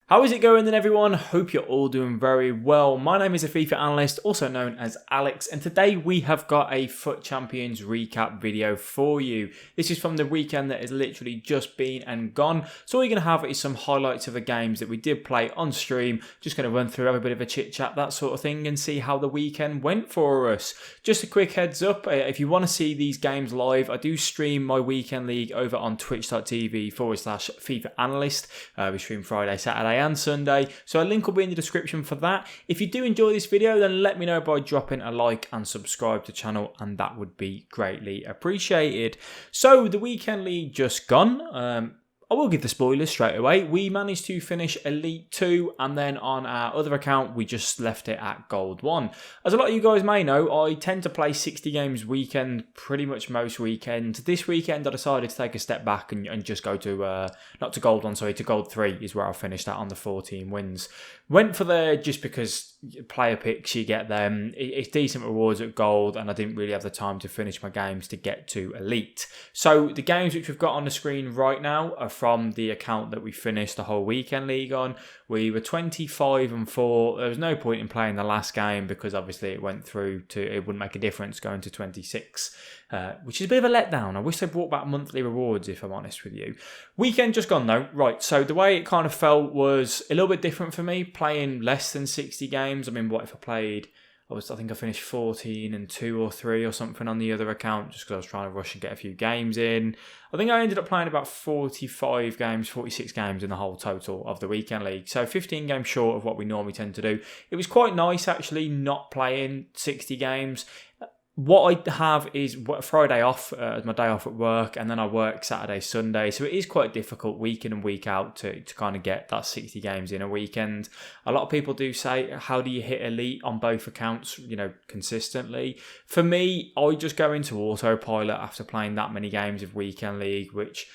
How is it going then everyone? Hope you're all doing very well. My name is a FIFA analyst, also known as Alex, and today we have got a FUT Champions recap video for you. This is from the weekend that has literally just been and gone. So all you're going to have is some highlights of the games that we did play on stream. Just going to run through, have a bit of a chit chat, that sort of thing, and see how the weekend went for us. Just a quick heads up, if you want to see these games live, I do stream my weekend league over on twitch.tv/FIFA analyst. We stream Friday, Saturday and Sunday, so a link will be in the description for that. If you do enjoy this video, then let me know by dropping a like and subscribe to the channel, and that would be greatly appreciated. So the weekend league just gone. I will give the spoilers straight away. We managed to finish Elite 2, and then on our other account, we just left it at Gold 1. As a lot of you guys may know, I tend to play 60 games weekend, pretty much most weekends. This weekend, I decided to take a step back and just go to, not to Gold 1, sorry, to Gold 3 is where I finished at on the 14 wins. Went for there just because player picks, you get them. It's decent rewards at Gold, and I didn't really have the time to finish my games to get to Elite. So the games which we've got on the screen right now are from the account that we finished the whole weekend league on. We were 25-4. There was no point in playing the last game because obviously it went through to, it wouldn't make a difference going to 26, which is a bit of a letdown. I wish they brought back monthly rewards, if I'm honest with you. Weekend just gone though. Right, so the way it kind of felt was a little bit different for me, playing less than 60 games. I mean, what if I played... I think I finished 14-2 or 3 or something on the other account just because I was trying to rush and get a few games in. I think I ended up playing about 45 games, 46 games in the whole total of the weekend league. So 15 games short of what we normally tend to do. It was quite nice actually not playing 60 games. What I have is Friday off as my day off at work, and then I work Saturday, Sunday. So it is quite difficult week in and week out to kind of get that 60 games in a weekend. A lot of people do say, how do you hit Elite on both accounts, consistently? For me, I just go into autopilot after playing that many games of weekend league, which...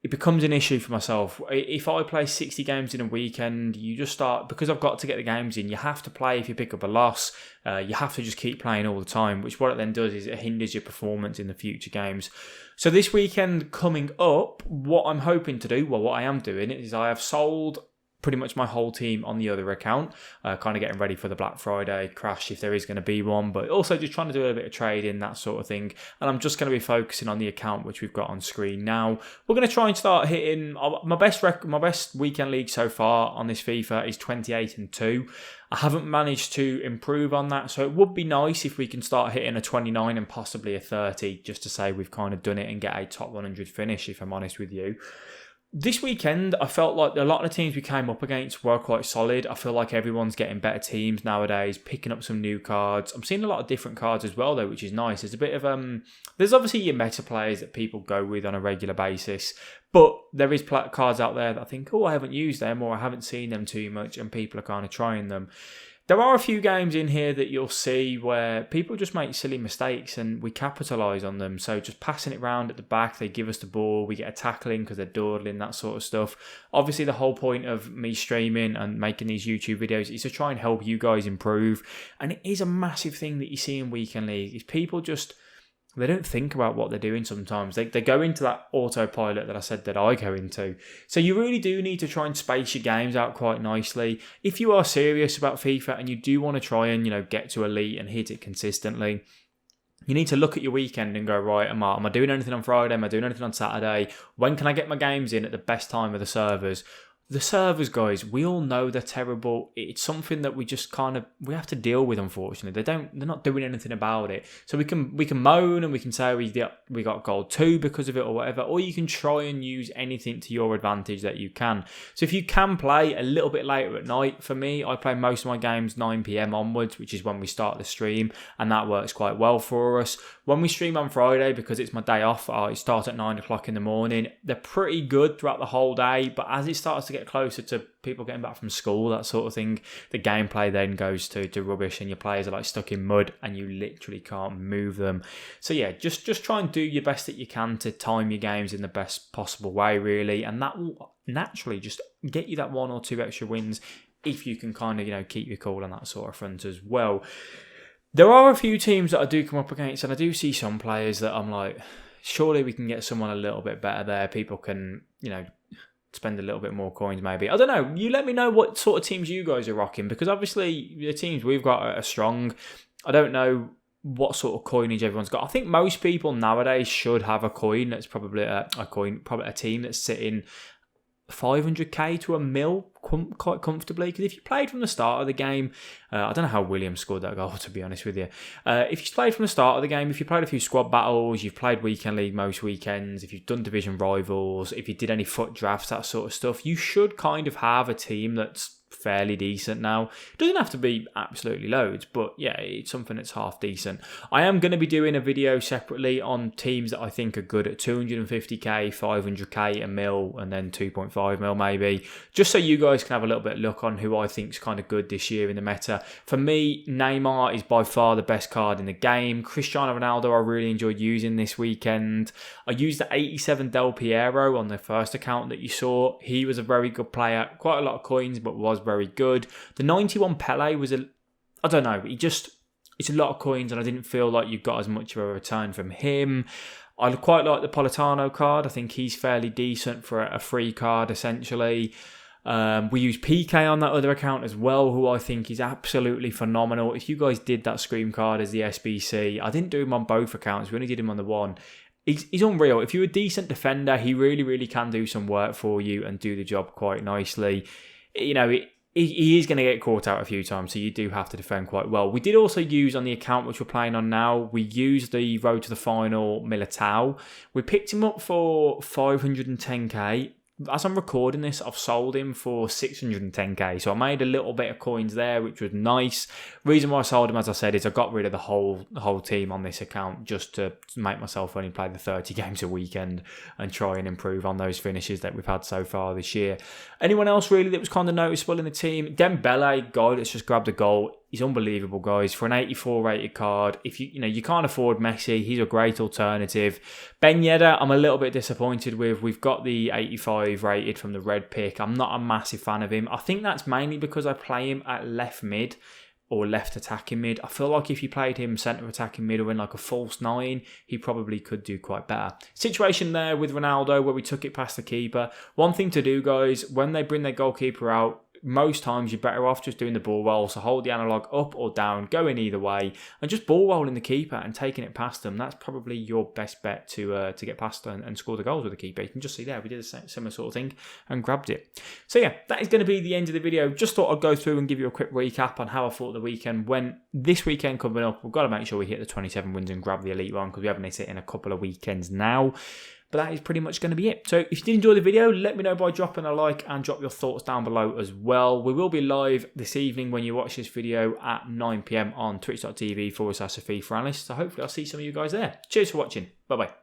it becomes an issue for myself. If I play 60 games in a weekend, you just start, because I've got to get the games in, you have to play if you pick up a loss. You have to just keep playing all the time, which what it then does is it hinders your performance in the future games. So this weekend coming up, what I'm hoping to do, well, what I am doing is I have sold pretty much my whole team on the other account, kind of getting ready for the Black Friday crash if there is going to be one, but also just trying to do a bit of trading, that sort of thing. And I'm just going to be focusing on the account which we've got on screen now. We're going to try and start hitting my best weekend league so far on this FIFA is 28-2. I haven't managed to improve on that, so it would be nice if we can start hitting a 29 and possibly a 30, just to say we've kind of done it and get a top 100 finish, if I'm honest with you. This weekend, I felt like a lot of the teams we came up against were quite solid. I feel like everyone's getting better teams nowadays, picking up some new cards. I'm seeing a lot of different cards as well, though, which is nice. There's a bit of there's obviously your meta players that people go with on a regular basis, but there is cards out there that I think, I haven't used them or I haven't seen them too much, and people are kind of trying them. There are a few games in here that you'll see where people just make silly mistakes and we capitalise on them. So just passing it round at the back, they give us the ball, we get a tackling because they're dawdling, that sort of stuff. Obviously, the whole point of me streaming and making these YouTube videos is to try and help you guys improve. And it is a massive thing that you see in Weekend League, is people just... they don't think about what they're doing sometimes. They go into that autopilot that I said that I go into. So you really do need to try and space your games out quite nicely. If you are serious about FIFA and you do want to try and, get to Elite and hit it consistently, you need to look at your weekend and go, right, am I doing anything on Friday? Am I doing anything on Saturday? When can I get my games in at the best time of the servers? The servers, guys, we all know they're terrible. It's something that we just we have to deal with, unfortunately. They're not doing anything about it. So we can moan and we can say we got gold 2 because of it or whatever, or you can try and use anything to your advantage that you can. So if you can play a little bit later at night, for me, I play most of my games 9 PM onwards, which is when we start the stream, and that works quite well for us. When we stream on Friday, because it's my day off, I start at 9 o'clock in the morning. They're pretty good throughout the whole day, but as it starts to get closer to people getting back from school, that sort of thing, the gameplay then goes to rubbish and your players are like stuck in mud and you literally can't move them. So yeah, just try and do your best that you can to time your games in the best possible way, really, and that will naturally just get you that 1 or 2 extra wins if you can kind of keep your cool on that sort of front as well. There are a few teams that I do come up against, and I do see some players that I'm like, surely we can get someone a little bit better there. People can spend a little bit more coins maybe. I don't know. You let me know what sort of teams you guys are rocking, because obviously the teams we've got are strong. I don't know what sort of coinage everyone's got. I think most people nowadays should have a coin that's probably a team that's sitting 500k to a mil quite comfortably, because if you played from the start of the game, I don't know how Williams scored that goal, to be honest with you. If you played from the start of the game, if you played a few squad battles, you've played weekend league most weekends, if you've done division rivals, if you did any FUT drafts, that sort of stuff, you should kind of have a team that's fairly decent now. It doesn't have to be absolutely loads, but yeah, it's something that's half decent. I am going to be doing a video separately on teams that I think are good at 250k, 500k, a mil, and then 2.5 mil maybe, just so you guys can have a little bit of look on who I think is kind of good this year in the meta. For me, Neymar is by far the best card in the game. Cristiano Ronaldo I really enjoyed using this weekend. I used the 87 Del Piero on the first account that you saw. He was a very good player, quite a lot of coins, but was very good. The 91 Pele was I don't know, it's a lot of coins, and I didn't feel like you got as much of a return from him. I quite like the Politano card. I think he's fairly decent for a free card, essentially. We use PK on that other account as well, who I think is absolutely phenomenal. If you guys did that Scream card as the SBC, I didn't do him on both accounts. We only did him on the one. He's unreal. If you're a decent defender, he really, really can do some work for you and do the job quite nicely. You know, he is going to get caught out a few times, so you do have to defend quite well. We did also use on the account which we're playing on now, we used the Road to the Final Militao. We picked him up for 510k. As I'm recording this, I've sold him for 610k, so I made a little bit of coins there, which was nice. Reason why I sold him, as I said, is I got rid of the whole team on this account just to make myself only play the 30 games a weekend and try and improve on those finishes that we've had so far this year. Anyone else really that was kind of noticeable in the team? Dembele, guy that's just grabbed a goal. He's unbelievable, guys. For an 84 rated card, if you can't afford Messi, he's a great alternative. Ben Yedder, I'm a little bit disappointed with. We've got the 85 rated from the red pick. I'm not a massive fan of him. I think that's mainly because I play him at left mid or left attacking mid. I feel like if you played him centre attacking mid or in like a false 9, he probably could do quite better. Situation there with Ronaldo where we took it past the keeper. One thing to do, guys, when they bring their goalkeeper out, most times you're better off just doing the ball roll. So hold the analog up or down, going either way, and just ball rolling the keeper and taking it past them. That's probably your best bet to get past and score the goals with the keeper. You can just see there, we did a similar sort of thing and grabbed it. So yeah, that is going to be the end of the video. Just thought I'd go through and give you a quick recap on how I thought the weekend went. This weekend coming up, we've got to make sure we hit the 27 wins and grab the Elite one, because we haven't hit it in a couple of weekends now. But that is pretty much going to be it. So if you did enjoy the video, let me know by dropping a like and drop your thoughts down below as well. We will be live this evening when you watch this video at 9 PM on twitch.tv/FIFA Analyst. So hopefully I'll see some of you guys there. Cheers for watching. Bye-bye.